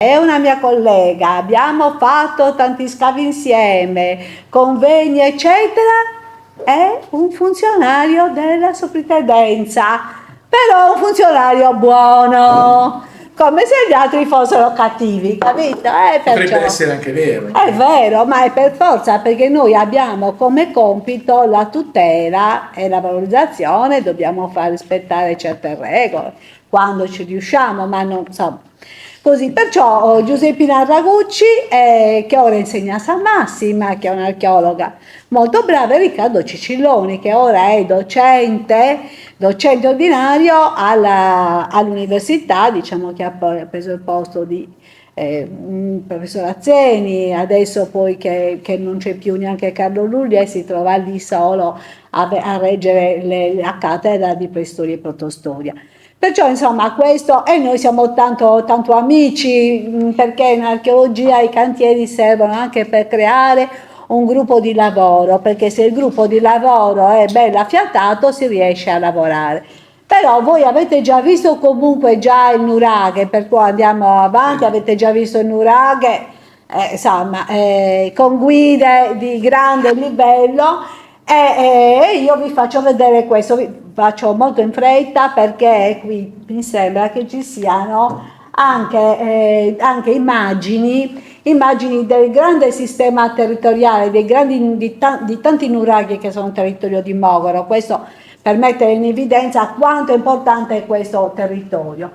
è una mia collega, abbiamo fatto tanti scavi insieme, convegni, eccetera, è un funzionario della soprintendenza, però un funzionario buono, come se gli altri fossero cattivi, capito? Potrebbe essere anche vero. È vero, ma è per forza, perché noi abbiamo come compito la tutela e la valorizzazione, dobbiamo far rispettare certe regole quando ci riusciamo, ma non insomma. Così, perciò Giuseppina Ragucci, che ora insegna a San Massima, che è un'archeologa molto brava, e Riccardo Cicilloni, che ora è docente ordinario all'università, diciamo che ha preso il posto di professor Azzeni, adesso poi che non c'è più neanche Carlo Luglia e si trova lì solo a reggere la cattedra di preistoria e protostoria. Perciò insomma questo, e noi siamo tanto amici, perché in archeologia i cantieri servono anche per creare un gruppo di lavoro, perché se il gruppo di lavoro è bello affiatato si riesce a lavorare. Però voi avete già visto comunque già il nuraghe, per cui andiamo avanti, avete già visto il nuraghe, insomma, con guide di grande livello, e io vi faccio vedere questo, vi faccio molto in fretta perché qui mi sembra che ci siano anche immagini del grande sistema territoriale, di tanti nuraghi che sono territorio di Mogoro. Questo per mettere in evidenza quanto è importante questo territorio.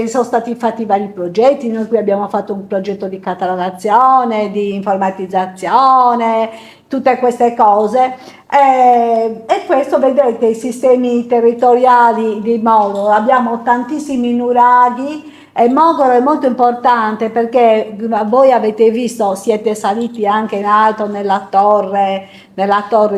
Sono stati fatti vari progetti, noi qui abbiamo fatto un progetto di catalogazione, di informatizzazione, tutte queste cose, e questo vedete i sistemi territoriali di Mogoro, abbiamo tantissimi nuraghi. E Mogoro è molto importante perché voi avete visto, siete saliti anche in alto nella torre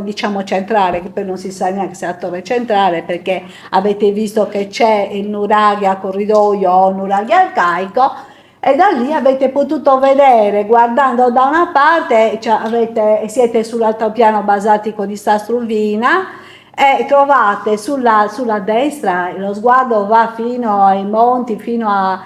diciamo centrale, che poi non si sa neanche se è la torre centrale, perché avete visto che c'è il nuraghe a corridoio o nuraghe arcaico, e da lì avete potuto vedere, guardando da una parte, siete sull'altopiano basaltico di Sastruvina, e trovate sulla destra, lo sguardo va fino ai monti, fino a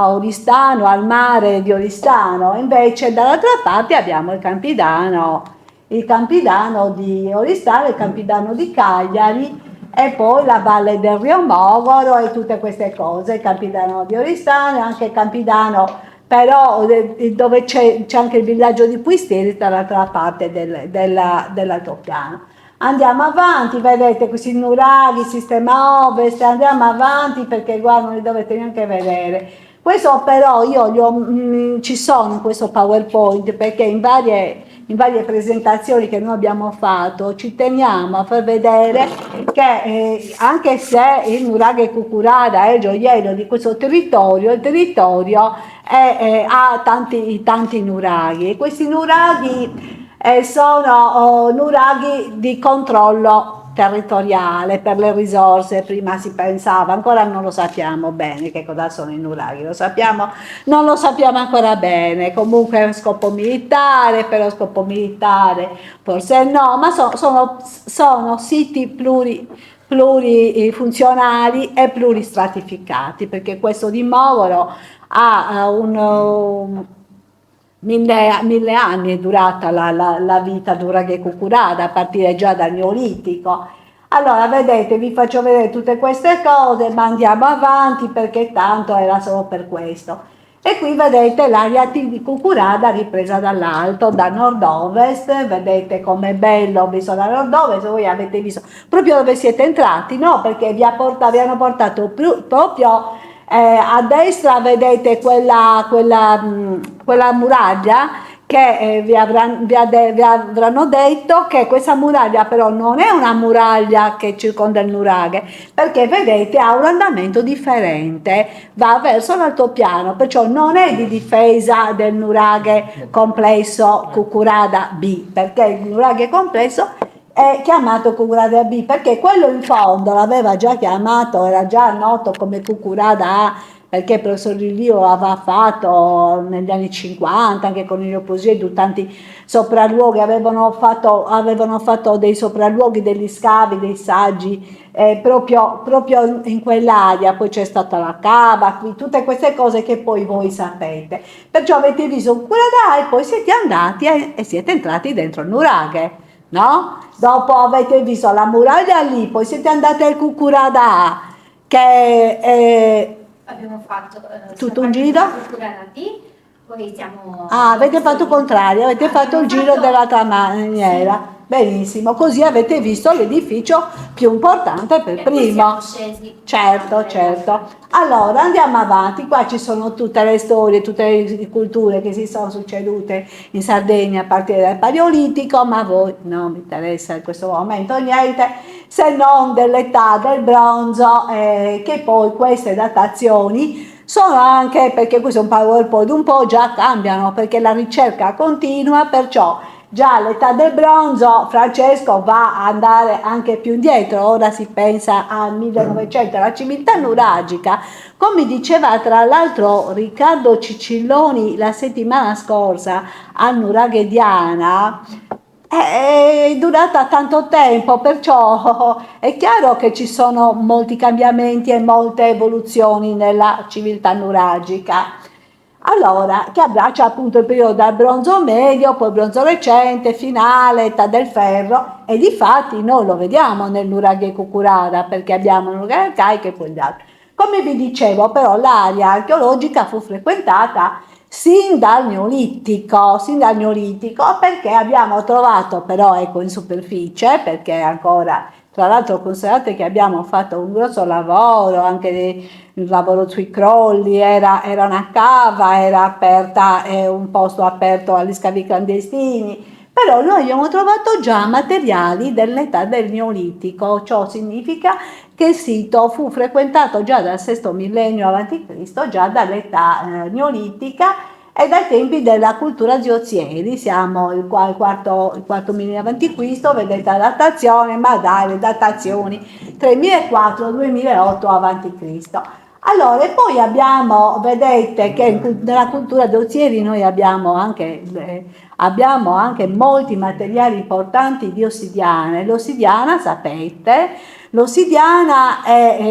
Oristano, al mare di Oristano. Invece dall'altra parte abbiamo il Campidano di Oristano, il Campidano di Cagliari, e poi la valle del Rio Mogoro e tutte queste cose, il Campidano di Oristano e anche il Campidano, però dove c'è anche il villaggio di Puistieri dall'altra parte dell'altopiano. Andiamo avanti, vedete questi nuraghi, sistema ovest, andiamo avanti perché guarda, non li dovete neanche vedere. Questo però ci sono in questo PowerPoint, perché in varie presentazioni che noi abbiamo fatto ci teniamo a far vedere che anche se il nuraghe Cucurada è il gioiello di questo territorio, il territorio ha tanti nuraghi, e questi nuraghi sono nuraghi di controllo territoriale per le risorse. Prima si pensava, ancora non lo sappiamo bene che cosa sono i nuraghi, non lo sappiamo ancora bene, comunque è uno scopo militare, per lo scopo militare forse no, ma sono siti plurifunzionali e pluristratificati, perché questo di Mogoro ha mille anni è durata la vita di Uraghe Cucurada, a partire già dal Neolitico. Allora, vedete, vi faccio vedere tutte queste cose, ma andiamo avanti perché tanto era solo per questo. E qui vedete l'area di Cucurada ripresa dall'alto, da nord-ovest, vedete com'è bello visto da nord-ovest, voi avete visto proprio dove siete entrati, no? Perché vi hanno portato proprio a destra, vedete quella muraglia che vi avranno detto che questa muraglia però non è una muraglia che circonda il nuraghe, perché vedete ha un andamento differente, va verso l'altopiano, perciò non è di difesa del nuraghe complesso Cucurada B, perché il nuraghe complesso è chiamato Cucurada B, perché quello in fondo l'aveva già chiamato, era già noto come Cucurada A, perché il professor Lillio aveva fatto negli anni 50, anche con il Posiddu, tanti sopralluoghi, avevano fatto dei sopralluoghi, degli scavi, dei saggi, proprio in quell'area. Poi c'è stata la cava, qui, tutte queste cose che poi voi sapete. Perciò avete visto un Curadà e poi siete andati e siete entrati dentro il nuraghe, no? Dopo avete visto la muraglia lì, poi siete andati al Cucuradà, che abbiamo fatto tutto un giro. Poi siamo... avete fatto il contrario, avete fatto il giro dell'altra maniera. Sì. Benissimo, così avete visto l'edificio più importante per primo. Certo. Allora andiamo avanti, qua ci sono tutte le storie, tutte le culture che si sono succedute in Sardegna a partire dal Paleolitico, ma a voi non vi interessa in questo momento niente, se non dell'età del bronzo, che poi queste datazioni sono anche, perché questo è un PowerPoint, un po' già cambiano, perché la ricerca continua, perciò già all'età del bronzo Francesco va a andare anche più indietro, ora si pensa al 1900, la civiltà nuragica, come diceva tra l'altro Riccardo Cicilloni la settimana scorsa a Nuraghediana, è durata tanto tempo, perciò è chiaro che ci sono molti cambiamenti e molte evoluzioni nella civiltà nuragica. Allora, che abbraccia appunto il periodo dal bronzo medio, poi bronzo recente, finale, età del ferro, e difatti noi lo vediamo nel nuraghe Cucurada, perché abbiamo il nuraghe arcaico e poi gli altri. Come vi dicevo, però, l'area archeologica fu frequentata sin dal Neolitico, perché abbiamo trovato, però ecco in superficie, perché ancora, tra l'altro considerate che abbiamo fatto un grosso lavoro, anche il lavoro sui crolli, era una cava, era aperta, un posto aperto agli scavi clandestini, però noi abbiamo trovato già materiali dell'età del Neolitico, ciò significa che il sito fu frequentato già dal VI millennio a.C., già dall'età neolitica e dai tempi della cultura di Ozieri. Siamo al quarto millennio a.C., vedete la datazione, ma dai, le datazioni 3004-2008 a.C. Allora, e poi abbiamo, vedete che nella cultura di Ozieri noi abbiamo anche molti materiali importanti di ossidiana. L'ossidiana, sapete, l'ossidiana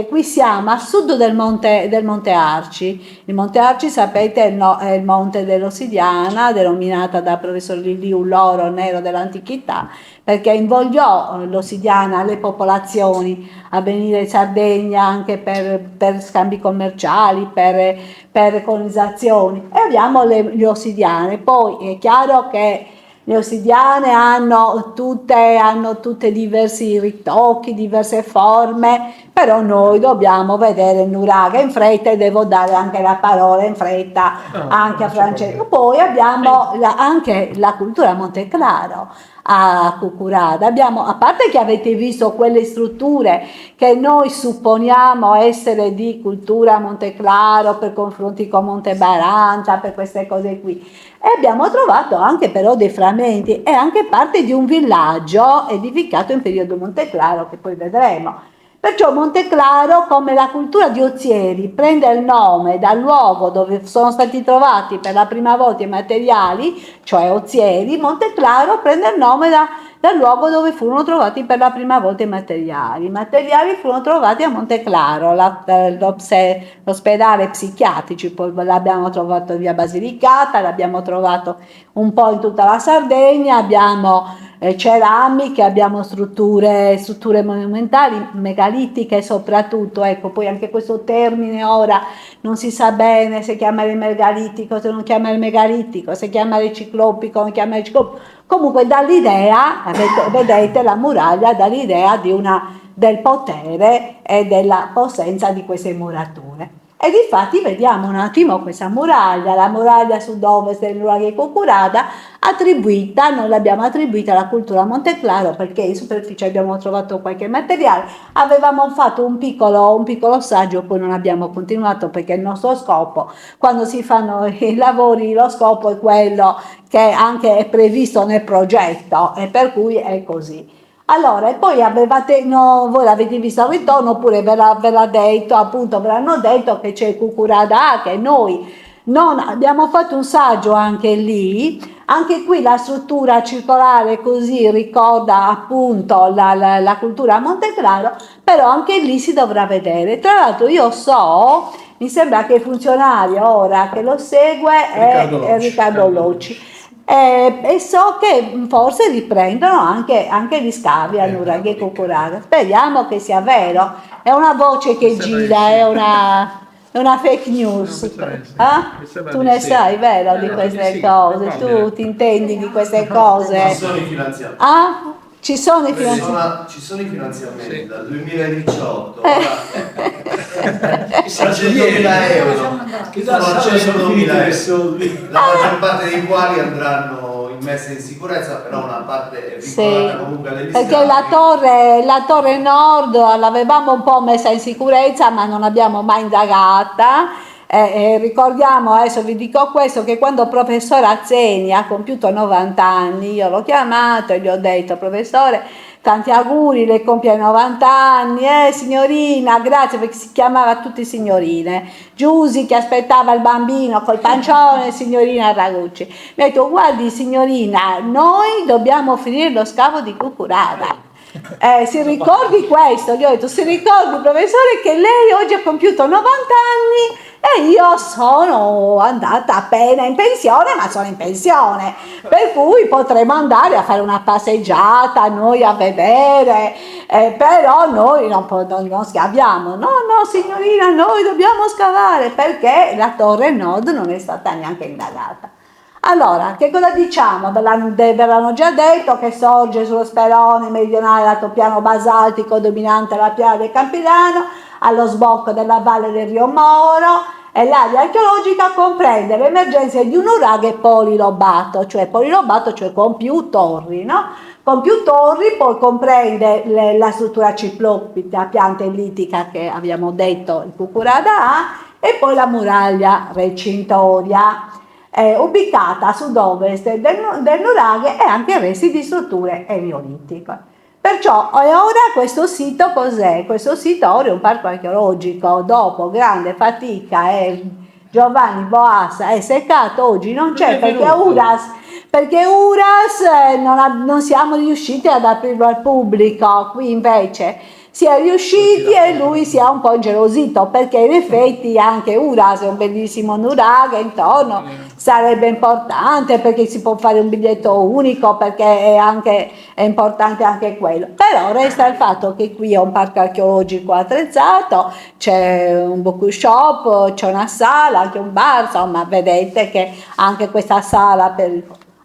qui siamo a sud del monte Arci. Il monte Arci, sapete, è il monte dell'ossidiana, denominata dal professor Lilliu l'oro nero dell'antichità, perché invogliò l'ossidiana alle popolazioni a venire in Sardegna anche per scambi commerciali, per colonizzazioni, e abbiamo le ossidiane. Poi è chiaro che le ossidiane hanno tutte diversi ritocchi, diverse forme, però noi dobbiamo vedere il nuraghe in fretta, e devo dare anche la parola in fretta anche a Francesco. Poi abbiamo anche la cultura Monteclaro a Cucurada. Abbiamo, a parte che avete visto quelle strutture che noi supponiamo essere di cultura Monteclaro per confronti con Monte Baranta, per queste cose qui, e abbiamo trovato anche però dei frammenti e anche parte di un villaggio edificato in periodo Monteclaro, che poi vedremo. Perciò Monteclaro, come la cultura di Ozieri, prende il nome dal luogo dove sono stati trovati per la prima volta i materiali, cioè Ozieri. Monteclaro prende il nome dal luogo dove furono trovati per la prima volta i materiali. I materiali furono trovati a Monteclaro, l'ospedale psichiatrici, poi l'abbiamo trovato via Basilicata, l'abbiamo trovato un po' in tutta la Sardegna, abbiamo ceramiche, abbiamo strutture monumentali, megalitiche soprattutto, ecco, poi anche questo termine ora non si sa bene se chiamare megalitico, se non chiamare megalitico, se chiamare ciclopico, non chiamare ciclopico. Comunque dall'idea, vedete la muraglia, dall'idea del potere e della possenza di queste murature. E difatti vediamo un attimo questa muraglia, la muraglia sud-ovest del nuraghe Cucurada, noi l'abbiamo attribuita alla cultura Monteclaro perché in superficie abbiamo trovato qualche materiale, avevamo fatto un piccolo saggio, poi non abbiamo continuato perché il nostro scopo, quando si fanno i lavori, lo scopo è quello che anche è previsto nel progetto, e per cui è così. Allora, e poi avevate, no, voi l'avete visto al ritorno oppure ve l'ha detto, appunto, ve l'hanno detto che c'è Cucuradà, che noi non abbiamo fatto un saggio anche lì, anche qui la struttura circolare così ricorda appunto la cultura a Monteclaro, però anche lì si dovrà vedere. Tra l'altro io so, mi sembra che il funzionario ora che lo segue è Riccardo Locci. E so che forse riprendono anche gli scavi a Nuraghe e Cucurara. Speriamo che sia vero. È una voce che gira, è una fake news. Tu ne sai, vero, di queste cose? Tu ti intendi di queste cose? Ci sono i finanziamenti. Ah? Ci sono i finanziamenti? Ci sono i finanziamenti dal 2018. 100.000 euro. Sono 100.000 euro. La maggior parte dei quali andranno messe in sicurezza, però una parte è vincolata comunque agli scavi. Perché la torre nord l'avevamo un po' messa in sicurezza, ma non abbiamo mai indagata. Ricordiamo, adesso vi dico questo, che quando il professor Azzeni ha compiuto 90 anni, io l'ho chiamato e gli ho detto: professore, tanti auguri, lei compie 90 anni, signorina, grazie, perché si chiamava tutti signorine. Giusy che aspettava il bambino col pancione, signorina Ragucci. Mi ha detto: guardi signorina, noi dobbiamo finire lo scavo di Cucurada. Si ricordi questo? Gli ho detto: si ricordi professore che lei oggi ha compiuto 90 anni e io sono andata appena in pensione, ma sono in pensione, per cui potremo andare a fare una passeggiata noi a vedere, però noi non scaviamo. No signorina, noi dobbiamo scavare, perché la torre nord non è stata neanche indagata. Allora, che cosa diciamo? Ve l'hanno già detto che sorge sullo sperone meridionale l'altopiano basaltico dominante la piana del Campidano, allo sbocco della valle del Rio Moro, e l'area archeologica comprende l'emergenza di un nuraghe polilobato, cioè con più torri, no? Con più torri, poi comprende la struttura ciclopita, pianta ellittica che abbiamo detto il Cucurada ha, e poi la muraglia recintoria, ubicata a sud-ovest del nuraghe e anche resti di strutture eneolitiche. Perciò ora questo sito cos'è? Questo sito ora è un parco archeologico, dopo grande fatica e Giovanni Boassa è seccato, oggi non c'è perché Uras non siamo riusciti ad aprirlo al pubblico, qui invece si è riusciti e lui si è un po' ingelosito, perché in effetti anche Uras è un bellissimo nuraghe intorno, sarebbe importante perché si può fare un biglietto unico, perché è importante anche quello. Però resta il fatto che qui è un parco archeologico attrezzato, c'è un book shop, c'è una sala, anche un bar, insomma vedete che anche questa sala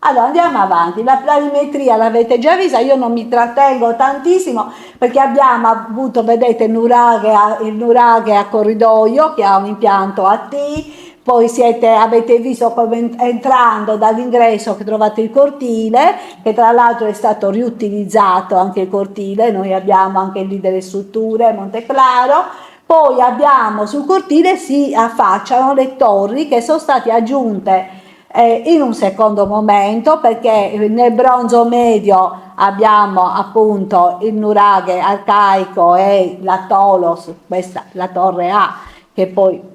Allora andiamo avanti, la planimetria l'avete già vista, io non mi trattengo tantissimo perché abbiamo avuto, vedete, il nuraghe a corridoio che ha un impianto a T, poi avete visto come entrando dall'ingresso che trovate il cortile, che tra l'altro è stato riutilizzato anche il cortile, noi abbiamo anche lì delle strutture, Monteclaro. Poi abbiamo sul cortile si affacciano le torri che sono state aggiunte in un secondo momento, perché nel bronzo medio abbiamo appunto il nuraghe arcaico e la Tolos, questa la torre A, che poi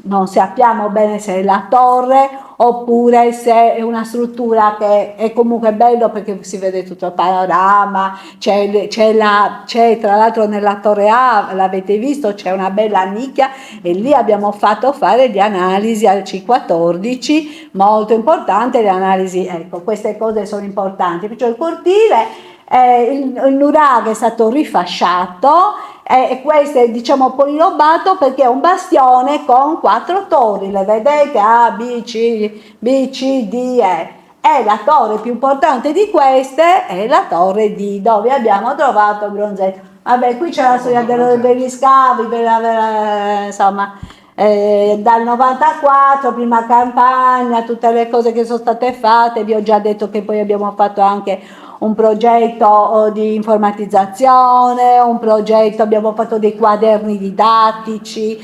non sappiamo bene se è la torre oppure se è una struttura che è comunque bello perché si vede tutto il panorama, c'è tra l'altro nella torre A, l'avete visto, c'è una bella nicchia e lì abbiamo fatto fare le analisi al C14, molto importante le analisi, ecco, queste cose sono importanti, perciò il cortile, il nuraghe è stato rifasciato e questo è diciamo polilobato perché è un bastione con 4 torri, le vedete A, B, C, D, E. E la torre più importante di queste è la torre D, dove abbiamo trovato il bronzetto. Vabbè, qui c'è la storia degli scavi, insomma, dal 94, prima campagna, tutte le cose che sono state fatte. Vi ho già detto che poi abbiamo fatto anche un progetto di informatizzazione, abbiamo fatto dei quaderni didattici,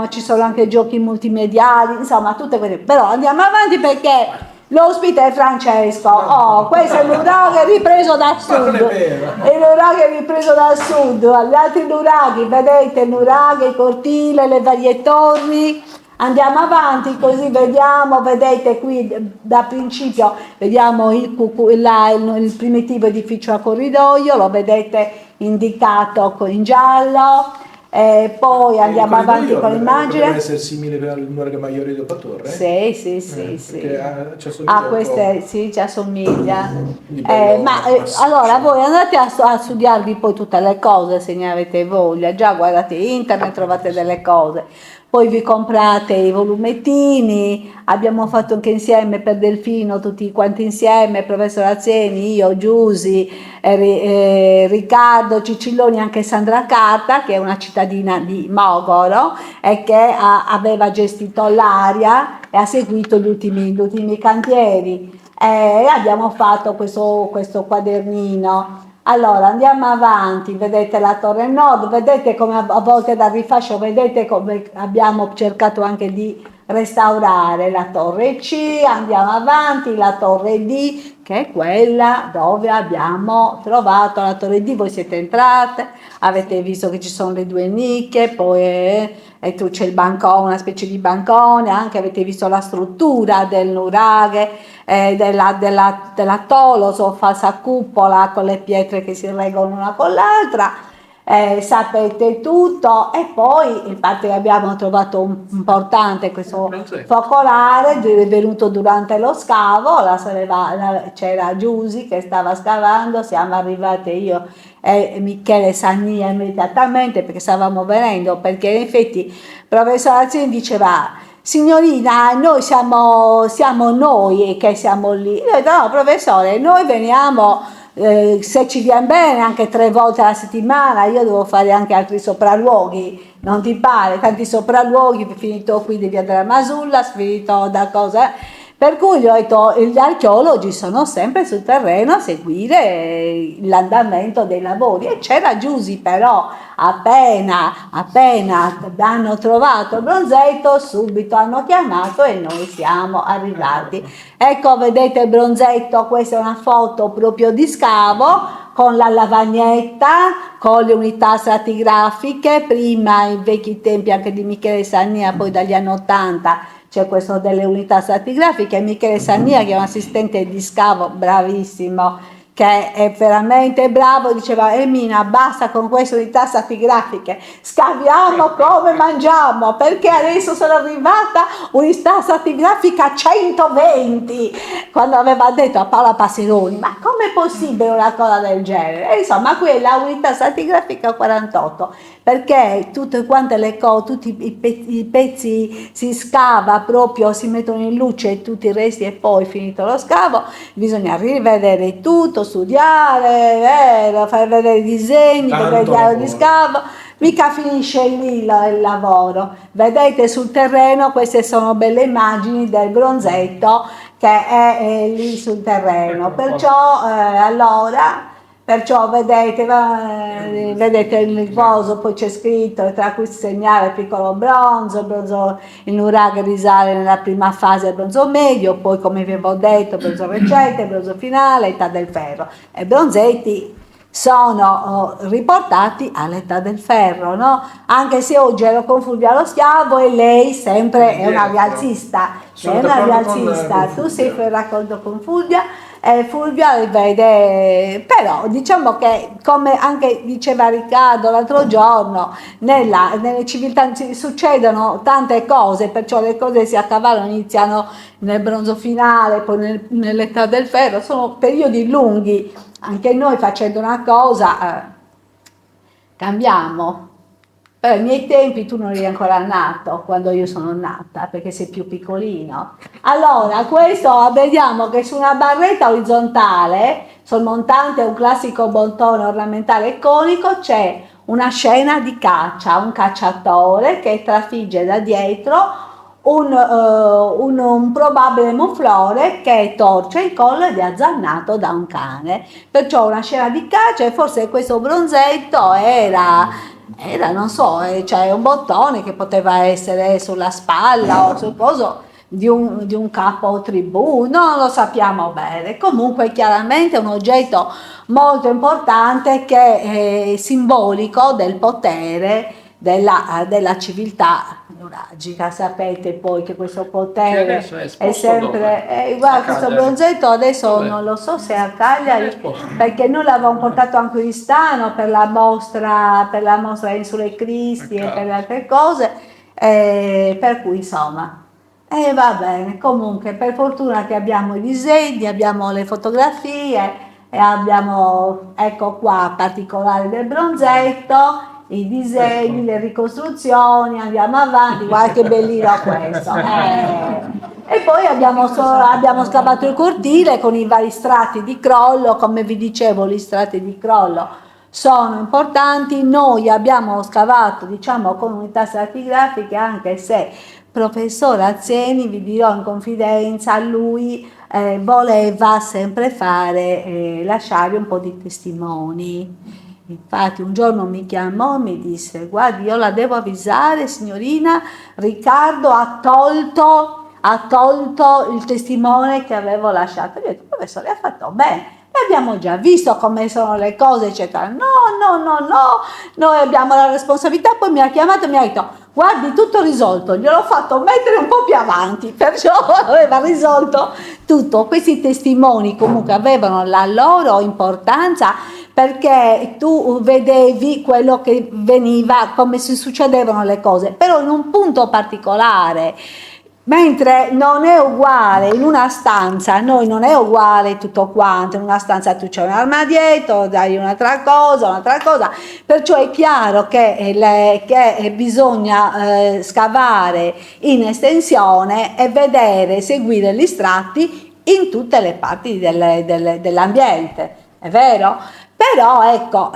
ci sono anche giochi multimediali, insomma tutte quelle. Però andiamo avanti perché L'ospite è Francesco. Oh, questo è l'uragano ripreso dal sud. È l'uragano ripreso dal sud. Gli altri nuraghi, vedete il nuraghe, il cortile, le varie torri. Andiamo avanti così vediamo, vedete qui da principio, vediamo il primitivo edificio a corridoio, lo vedete indicato in giallo. Poi andiamo avanti con l'immagine. Deve essere simile al nuraghe maggiore di Opatorre? Sì. A queste sì, ci assomiglia. Allora voi andate a studiarvi poi tutte le cose se ne avete voglia, già guardate internet, trovate delle cose. Poi vi comprate i volumettini, abbiamo fatto anche insieme per Delfino, tutti quanti insieme, professor Azzeni, io, Giusi, Riccardo, Cicilloni, anche Sandra Carta, che è una cittadina di Mogoro e che aveva gestito l'area e ha seguito gli ultimi cantieri. E abbiamo fatto questo quadernino. Allora andiamo avanti, vedete la torre nord, vedete come a volte dal rifascio, vedete come abbiamo cercato anche di restaurare la torre C, andiamo avanti, la torre D, che è quella dove abbiamo trovato la torre D, voi siete entrate, avete visto che ci sono le due nicchie, poi tu c'è il bancone, una specie di bancone, anche avete visto la struttura del nuraghe, della toloso, falsa cupola con le pietre che si reggono una con l'altra. Sapete tutto. E poi infatti abbiamo trovato un importante questo focolare venuto durante lo scavo, c'era Giusi che stava scavando, siamo arrivate io e Michele Sannia immediatamente perché stavamo venendo, perché in effetti il professor Azzini diceva: signorina, noi siamo noi che siamo lì. Io ho detto: no professore, noi veniamo se ci viene bene anche 3 volte alla settimana, io devo fare anche altri sopralluoghi, non ti pare? Tanti sopralluoghi, finito qui di Via della Masulla, finito da cosa. Per cui gli ho detto: gli archeologi sono sempre sul terreno a seguire l'andamento dei lavori. E c'era Giusi, però appena hanno trovato il bronzetto, subito hanno chiamato e noi siamo arrivati. Ecco, vedete il bronzetto, questa è una foto proprio di scavo, con la lavagnetta, con le unità stratigrafiche, prima in vecchi tempi anche di Michele Sannia, poi dagli anni 80 c'è questo delle unità stratigrafiche. Michele Sannia, che è un assistente di scavo bravissimo, che è veramente bravo, diceva: Emina, basta con queste unità stratigrafiche, scaviamo come mangiamo, perché adesso sono arrivata unità stratigrafica 120, quando aveva detto a Paola Passeroni: ma com'è possibile una cosa del genere? E insomma, quella unità stratigrafica 48, perché tutte quante le cose, tutti i pezzi si scava proprio, si mettono in luce tutti i resti, e poi finito lo scavo bisogna rivedere tutto, studiare, fare vedere i disegni, vedere il diario di scavo, mica finisce lì il lavoro. Vedete sul terreno, queste sono belle immagini del bronzetto che è lì sul terreno, perciò vedete il coso, poi c'è scritto, tra cui si segnala il piccolo bronzo, il nuraghe risale nella prima fase del bronzo medio, poi come vi avevo detto bronzo recente, bronzo finale, età del ferro. E i bronzetti sono riportati all'età del ferro, no? Anche se oggi ero con Fulvia Lo Schiavo e lei sempre è una rialzista, tu sei in racconto con Fulvia. Fulvia vede, però diciamo che, come anche diceva Riccardo l'altro giorno, nelle civiltà succedono tante cose, perciò le cose si accavallano, iniziano nel bronzo finale, poi nell'età del ferro, sono periodi lunghi. Anche noi facendo una cosa cambiamo. Però ai miei tempi tu non eri ancora nato quando io sono nata, perché sei più piccolino. Allora, questo vediamo che su una barretta orizzontale, sormontante un classico bottone ornamentale conico, c'è una scena di caccia, un cacciatore che trafigge da dietro un probabile muflore che torce il collo ed è azzannato da un cane. Perciò una scena di caccia, e forse questo bronzetto era non so, cioè un bottone che poteva essere sulla spalla o sul coso, di un capo tribù, non lo sappiamo bene. Comunque chiaramente è un oggetto molto importante che è simbolico del potere della civiltà nuragica. Sapete poi che questo potere è sempre guarda, questo bronzetto adesso non lo so se è a Cagliari, perché noi l'avevamo portato anche in Tristano per la mostra Insule Cristi e per le altre cose, per cui insomma va bene. Comunque per fortuna che abbiamo i disegni, abbiamo le fotografie e abbiamo, ecco qua, particolare del bronzetto, i disegni, le ricostruzioni, andiamo avanti, guarda che bellino questo. E poi abbiamo scavato il cortile con i vari strati di crollo, come vi dicevo gli strati di crollo sono importanti. Noi abbiamo scavato, diciamo, con unità stratigrafiche, anche se professor Azzeni, vi dirò in confidenza, lui voleva sempre lasciare un po' di testimoni. Infatti un giorno mi chiamò e mi disse: guardi, io la devo avvisare, signorina, Riccardo ha tolto il testimone che avevo lasciato. Io ho detto: professore, ha fatto bene, abbiamo già visto come sono le cose, eccetera. No, noi abbiamo la responsabilità. Poi mi ha chiamato e mi ha detto: guardi, tutto risolto, gliel'ho fatto mettere un po' più avanti, perciò aveva risolto tutto. Questi testimoni comunque avevano la loro importanza, perché tu vedevi quello che veniva, come si succedevano le cose, però in un punto particolare. Mentre non è uguale in una stanza, noi non è uguale tutto quanto, in una stanza tu c'è un armadietto, dai un'altra cosa, perciò è chiaro che bisogna scavare in estensione e vedere, seguire gli strati in tutte le parti dell'ambiente, è vero? Però ecco,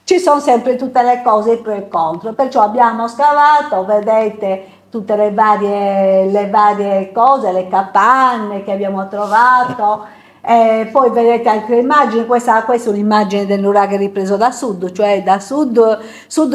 ci sono sempre tutte le cose pro e contro, perciò abbiamo scavato, vedete, tutte le varie cose, le capanne che abbiamo trovato, poi vedete altre immagini. Questa è un'immagine del nuraghe ripreso da sud, cioè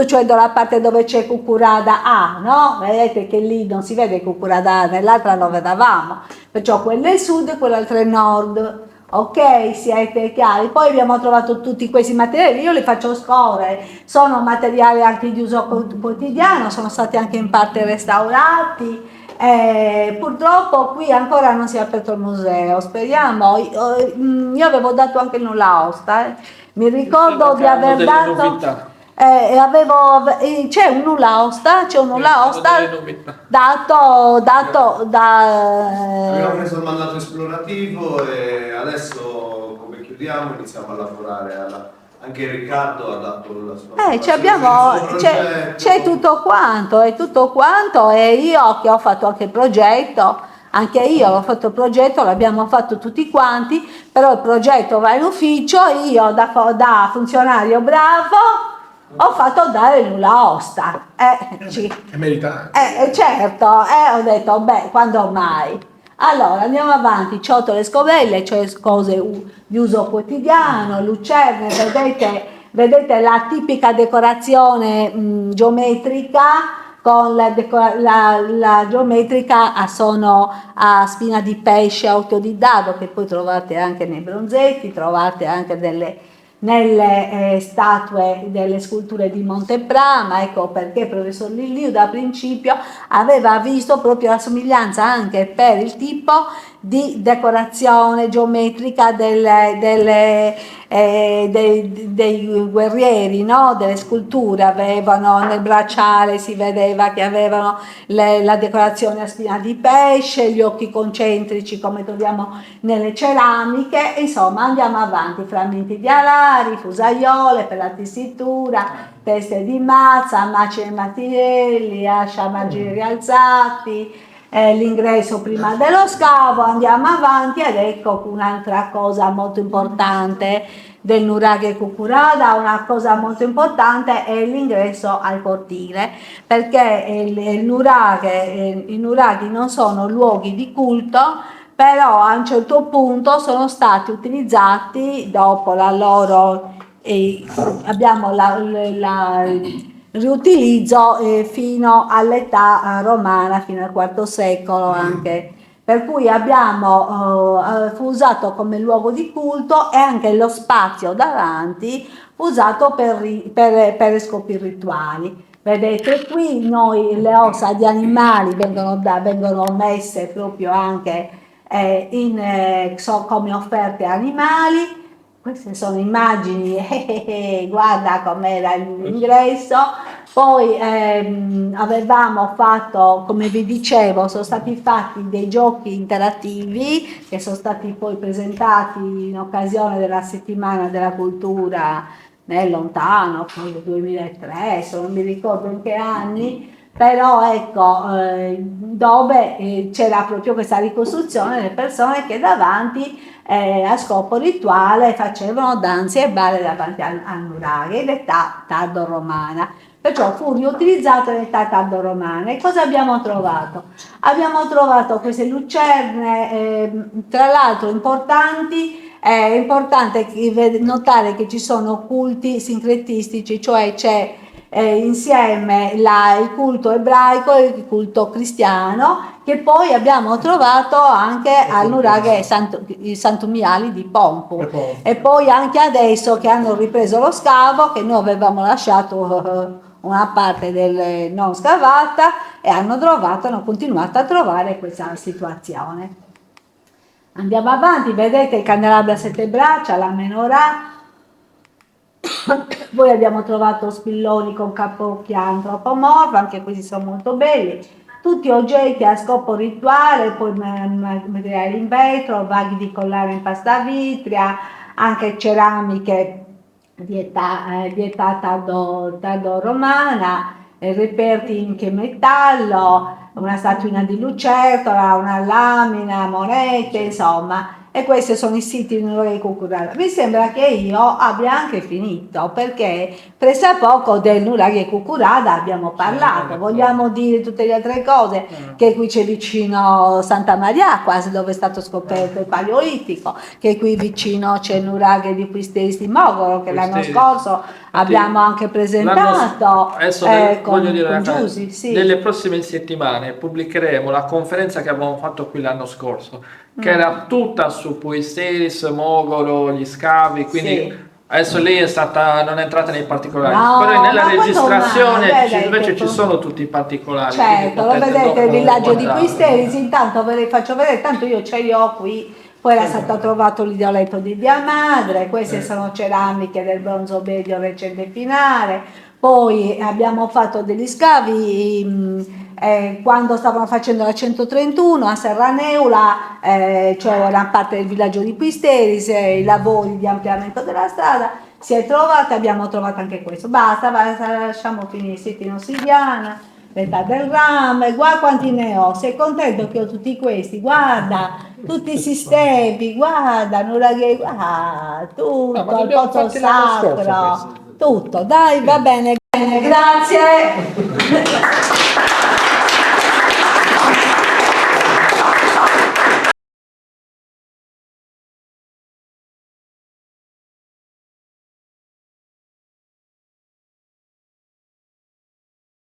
cioè dalla parte dove c'è Cuccurada A, no? Vedete che lì non si vede Cuccurada A, nell'altra lo vedevamo, perciò quella è sud e quell'altra è nord. Ok, siete chiari? Poi abbiamo trovato tutti questi materiali, io li faccio scorrere, sono materiali anche di uso quotidiano, sono stati anche in parte restaurati. Purtroppo qui ancora non si è aperto il museo, speriamo. Io avevo dato anche il nulla osta, mi ricordo di aver dato. C'è un nulla osta dato abbiamo preso il mandato esplorativo e adesso, come chiudiamo, iniziamo a lavorare anche Riccardo ha dato la sua c'è tutto quanto, e io che ho fatto anche il progetto. Anche io ho fatto il progetto, l'abbiamo fatto tutti quanti, però il progetto va in ufficio, io da funzionario bravo ho fatto dare il nulla osta. È meritante. Certo, ho detto, beh, quando mai? Allora, andiamo avanti, ciotole e scovelle, cioè cose di uso quotidiano, lucerne, vedete la tipica decorazione geometrica, con la geometrica a spina di pesce autodidato, che poi trovate anche nei bronzetti, trovate anche nelle statue delle sculture di Monteprama. Ecco perché il professor Lilliu da principio aveva visto proprio la somiglianza anche per il tipo di decorazione geometrica dei guerrieri, no? Delle sculture. Avevano nel bracciale, si vedeva che avevano la decorazione a spina di pesce, gli occhi concentrici come troviamo nelle ceramiche. Insomma, andiamo avanti: frammenti di alari, fusaiole per la tessitura, teste di mazza, macine mattielli, asciamaggi rialzati, l'ingresso prima dello scavo. Andiamo avanti ed ecco un'altra cosa molto importante del nuraghe Cuccurada. Una cosa molto importante è l'ingresso al cortile, perché i nuraghi non sono luoghi di culto, però a un certo punto sono stati utilizzati dopo la loro abbiamo riutilizzo fino all'età romana, fino al IV secolo anche. Per cui fu usato come luogo di culto, e anche lo spazio davanti usato per scopi rituali. Vedete qui le ossa di animali vengono messe proprio anche come offerte animali. Queste sono immagini, guarda com'era l'ingresso. Poi avevamo fatto, come vi dicevo, sono stati fatti dei giochi interattivi che sono stati poi presentati in occasione della settimana della cultura nel lontano, poi nel 2003, non mi ricordo in che anni, però ecco, dove c'era proprio questa ricostruzione delle persone che davanti a scopo rituale facevano danze e balli davanti al nuraghe in età tardo-romana. Perciò fu riutilizzato in età tardo-romana. E cosa abbiamo trovato? Abbiamo trovato queste lucerne, tra l'altro importanti. È importante notare che ci sono culti sincretistici, cioè c'è insieme il culto ebraico e il culto cristiano, che poi abbiamo trovato anche al nuraghe i santumiali di Pompu, e poi anche adesso che hanno ripreso lo scavo, che noi avevamo lasciato una parte non scavata, e hanno continuato a trovare questa situazione. Andiamo avanti, vedete il candelabro a 7 braccia, la menorah. Poi abbiamo trovato spilloni con capocchia antropomorfa, anche questi sono molto belli. Tutti oggetti a scopo rituale, poi materiali in vetro, vaghi di collare in pasta vitrea, anche ceramiche di età tardo-romana, reperti in che metallo, una statuina di lucertola, una lamina, monete, insomma. E questi sono i siti di Nuraghe Cucuralla. Mi sembra che io abbia anche finito, perché pressappoco del Nuraghe Cucuralla abbiamo parlato. Vogliamo dire tutte le altre cose? Che qui c'è vicino Santa Maria, quasi dove è stato scoperto il Paleolitico, che qui vicino c'è il Nuraghe di Pisteris di Mogoro, che l'anno scorso abbiamo anche presentato. Voglio dire, Giusi, sì. nelle prossime settimane pubblicheremo la conferenza che abbiamo fatto qui l'anno scorso, che era tutta su Puisteris, Mogoro, gli scavi, quindi adesso lei non è entrata nei particolari, però nella registrazione invece ci sono tutti i particolari. Certo, lo vedete il villaggio di Puisteris, intanto ve le faccio vedere, tanto io ce li ho qui. Poi era stato trovato l'idioletto di Via Madre, queste sono ceramiche del bronzo medio recente finale. Poi abbiamo fatto degli scavi quando stavano facendo la 131 a Serraneula, cioè una parte del villaggio di Puisteris, i lavori di ampliamento della strada. Si è trovata, abbiamo trovato anche questo. Basta, lasciamo finire i siti in ossidiana, l'età del rame, guarda quanti ne ho. Sei contento che ho tutti questi? Guarda, tutti i sistemi, guarda, Nuraghe, tutto, il pozzo sacro, tutto. Dai, va bene, grazie.